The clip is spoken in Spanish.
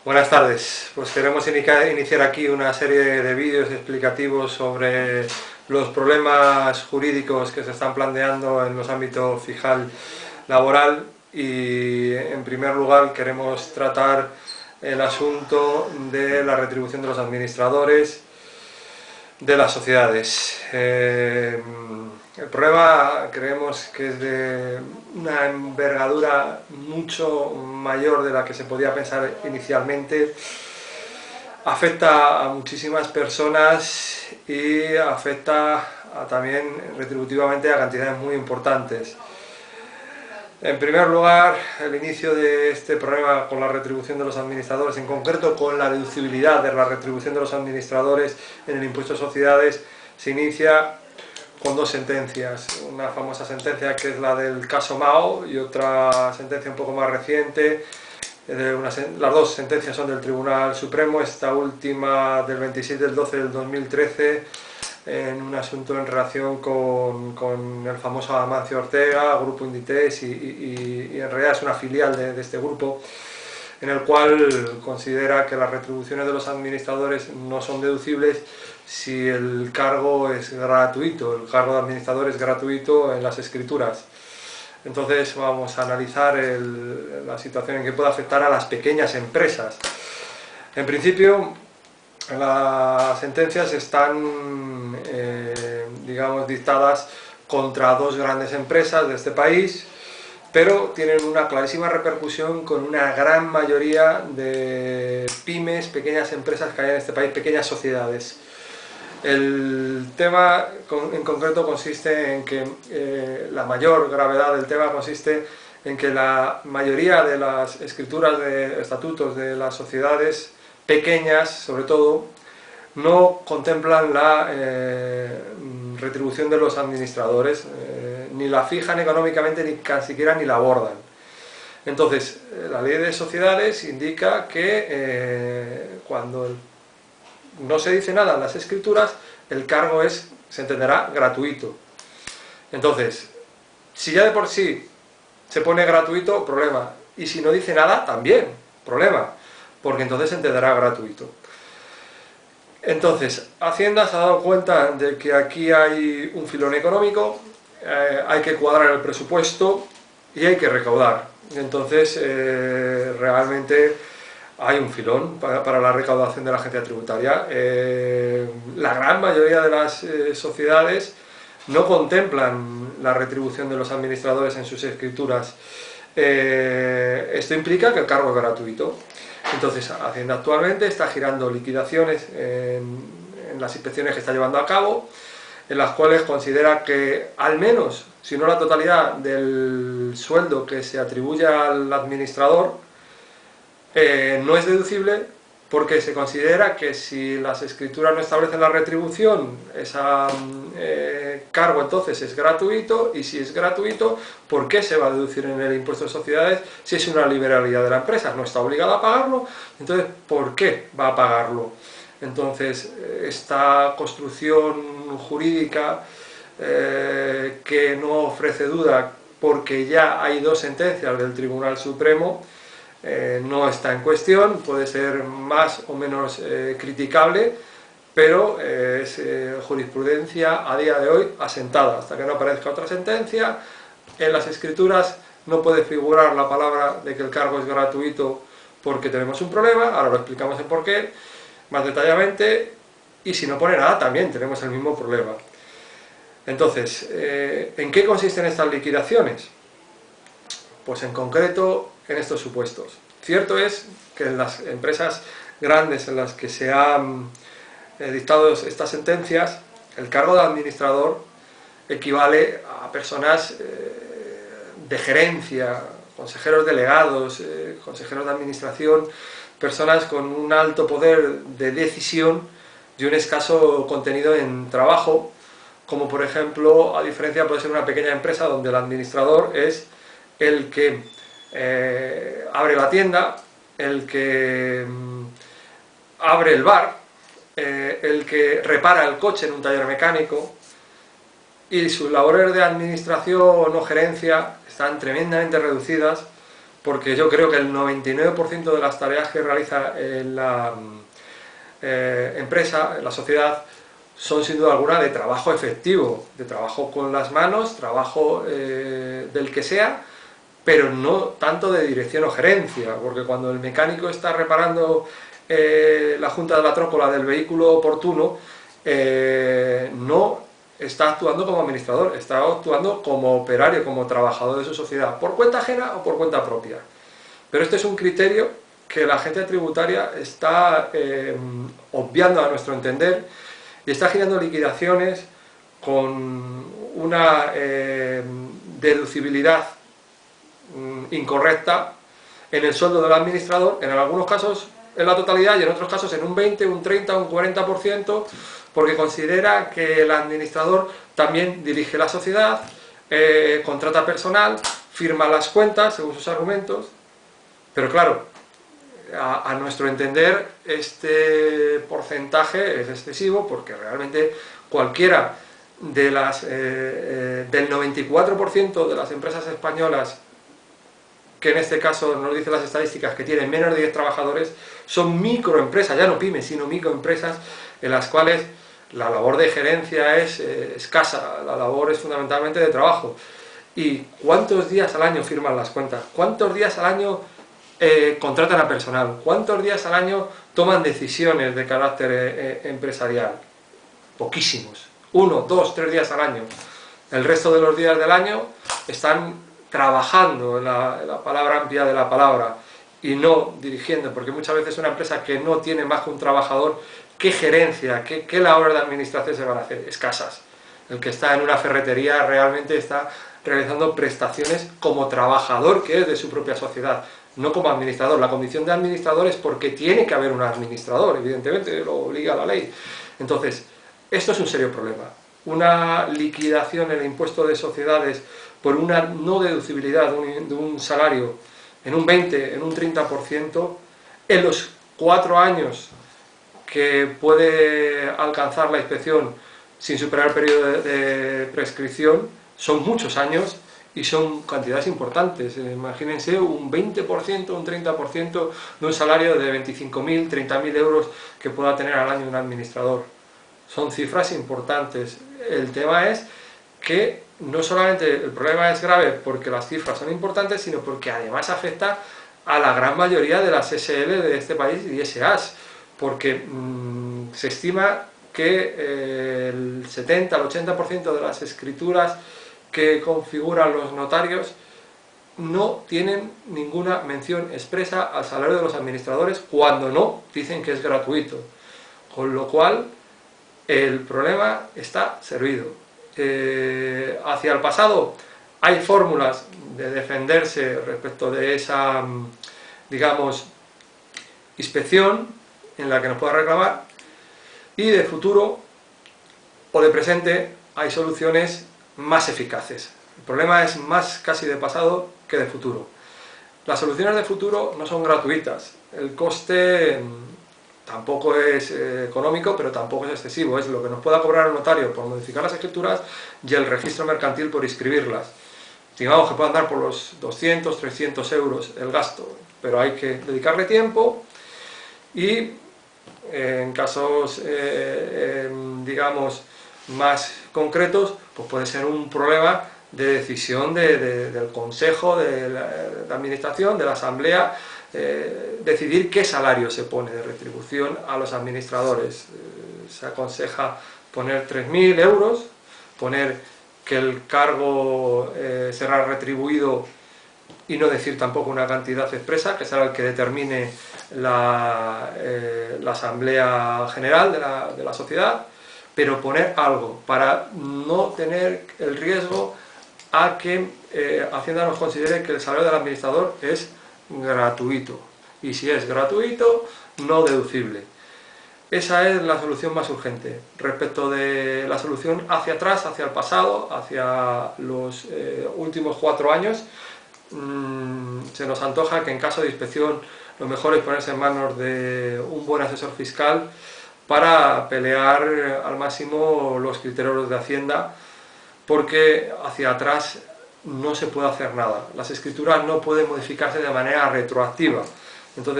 Buenas tardes, pues queremos iniciar aquí una serie de vídeos explicativos sobre los problemas jurídicos que se están planteando en los ámbitos fiscal laboral y en primer lugar queremos tratar el asunto de la retribución de los administradores de las sociedades. El problema creemos que es de una envergadura mucho mayor de la que se podía pensar inicialmente. Afecta a muchísimas personas y afecta también retributivamente a cantidades muy importantes. En primer lugar, el inicio de este problema con la retribución de los administradores, en concreto con la deducibilidad de la retribución de los administradores en el impuesto de sociedades, se inicia con dos sentencias. Una famosa sentencia que es la del caso Mao y otra sentencia un poco más reciente. Las dos sentencias son del Tribunal Supremo, esta última del 26 del 12 del 2013, en un asunto en relación con el famoso Amancio Ortega, Grupo Inditex, y en realidad es una filial de este grupo, en el cual considera que las retribuciones de los administradores no son deducibles si el cargo es gratuito, el cargo de administrador es gratuito en las escrituras. Entonces vamos a analizar la situación en que puede afectar a las pequeñas empresas. En principio, las sentencias están, digamos, dictadas contra dos grandes empresas de este país, pero tienen una clarísima repercusión con una gran mayoría de pymes, pequeñas empresas que hay en este país, pequeñas sociedades. El tema en concreto consiste en que la mayor gravedad del tema consiste en que la mayoría de las escrituras de estatutos de las sociedades pequeñas, sobre todo, no contemplan la retribución de los administradores, ni la fijan económicamente, ni siquiera ni la abordan. Entonces, la ley de sociedades indica que cuando no se dice nada en las escrituras, el cargo se entenderá gratuito. Entonces, si ya de por sí se pone gratuito, problema. Y si no dice nada, también, problema. Porque entonces se entenderá gratuito. Entonces, Hacienda se ha dado cuenta de que aquí hay un filón económico, hay que cuadrar el presupuesto y hay que recaudar. Entonces, realmente hay un filón para la recaudación de la agencia tributaria. La gran mayoría de las sociedades no contemplan la retribución de los administradores en sus escrituras. Esto implica que el cargo es gratuito. Entonces, Hacienda actualmente está girando liquidaciones en las inspecciones que está llevando a cabo, en las cuales considera que al menos, si no la totalidad del sueldo que se atribuye al administrador, no es deducible, porque se considera que si las escrituras no establecen la retribución, ese cargo entonces es gratuito, y si es gratuito, ¿por qué se va a deducir en el impuesto de sociedades si es una liberalidad de la empresa? No está obligada a pagarlo, entonces ¿por qué va a pagarlo? Entonces, esta construcción jurídica que no ofrece duda, porque ya hay dos sentencias del Tribunal Supremo, no está en cuestión, puede ser más o menos criticable, pero es jurisprudencia a día de hoy asentada. Hasta que no aparezca otra sentencia, en las escrituras no puede figurar la palabra de que el cargo es gratuito porque tenemos un problema, ahora lo explicamos el porqué más detalladamente, y si no pone nada también tenemos el mismo problema. Entonces, ¿en qué consisten estas liquidaciones? Pues en concreto en estos supuestos. Cierto es que en las empresas grandes en las que se han dictado estas sentencias, el cargo de administrador equivale a personas de gerencia, consejeros delegados, consejeros de administración, personas con un alto poder de decisión y un escaso contenido en trabajo, como por ejemplo, a diferencia puede ser una pequeña empresa donde el administrador es el que abre la tienda, el que abre el bar, el que repara el coche en un taller mecánico, y sus labores de administración o gerencia están tremendamente reducidas porque yo creo que el 99% de las tareas que realiza la empresa, la sociedad, son sin duda alguna de trabajo efectivo, de trabajo con las manos, trabajo del que sea, pero no tanto de dirección o gerencia, porque cuando el mecánico está reparando la junta de la trócola del vehículo oportuno, no está actuando como administrador, está actuando como operario, como trabajador de su sociedad, por cuenta ajena o por cuenta propia. Pero este es un criterio que la agencia tributaria está obviando a nuestro entender y está girando liquidaciones con una deducibilidad incorrecta en el sueldo del administrador, en algunos casos en la totalidad y en otros casos en un 20, un 30, un 40%, porque considera que el administrador también dirige la sociedad, contrata personal, firma las cuentas según sus argumentos, pero claro, a nuestro entender este porcentaje es excesivo porque realmente cualquiera de del 94% de las empresas españolas, que en este caso nos dicen las estadísticas que tienen menos de 10 trabajadores, son microempresas, ya no pymes, sino microempresas en las cuales la labor de gerencia es escasa, la labor es fundamentalmente de trabajo. ¿Y cuántos días al año firman las cuentas? ¿Cuántos días al año contratan a personal? ¿Cuántos días al año toman decisiones de carácter empresarial? Poquísimos. 1, 2, 3 días al año. El resto de los días del año están trabajando en la palabra amplia de la palabra y no dirigiendo, porque muchas veces una empresa que no tiene más que un trabajador, ¿qué gerencia, qué labores de administración se van a hacer? Escasas. El que está en una ferretería realmente está realizando prestaciones como trabajador que es de su propia sociedad, no como administrador. La condición de administrador es porque tiene que haber un administrador, evidentemente, lo obliga la ley. Entonces, esto es un serio problema. Una liquidación en el impuesto de sociedades por una no deducibilidad de un salario en un 20, en un 30%, en los 4 años que puede alcanzar la inspección sin superar el periodo de prescripción, son muchos años y son cantidades importantes. Imagínense un 20%, un 30% de un salario de 25.000, 30.000 euros que pueda tener al año un administrador. Son cifras importantes. El tema es que no solamente el problema es grave porque las cifras son importantes, sino porque además afecta a la gran mayoría de las SL de este país y SAs, porque se estima que el 70 al 80% de las escrituras que configuran los notarios no tienen ninguna mención expresa al salario de los administradores, cuando no dicen que es gratuito, con lo cual el problema está servido. Hacia el pasado hay fórmulas de defenderse respecto de esa, digamos, inspección en la que nos pueda reclamar, y de futuro o de presente hay soluciones más eficaces. El problema es más casi de pasado que de futuro. Las soluciones de futuro no son gratuitas, el coste tampoco es económico, pero tampoco es excesivo, es lo que nos pueda cobrar el notario por modificar las escrituras y el registro mercantil por inscribirlas. Digamos que puedan dar por los 200, 300 euros el gasto, pero hay que dedicarle tiempo y en casos, digamos, más concretos, pues puede ser un problema de decisión del Consejo de Administración, de la Asamblea, decidir qué salario se pone de retribución a los administradores. Se aconseja poner 3.000 euros, poner que el cargo será retribuido y no decir tampoco una cantidad expresa, que será el que determine la Asamblea General de la sociedad, pero poner algo para no tener el riesgo a que Hacienda nos considere que el salario del administrador es gratuito, y si es gratuito, no deducible. Esa es la solución más urgente. Respecto de la solución hacia atrás, hacia el pasado, hacia los últimos 4 años, se nos antoja que en caso de inspección lo mejor es ponerse en manos de un buen asesor fiscal para pelear al máximo los criterios de Hacienda, porque hacia atrás no se puede hacer nada. Las escrituras no pueden modificarse de manera retroactiva. Entonces,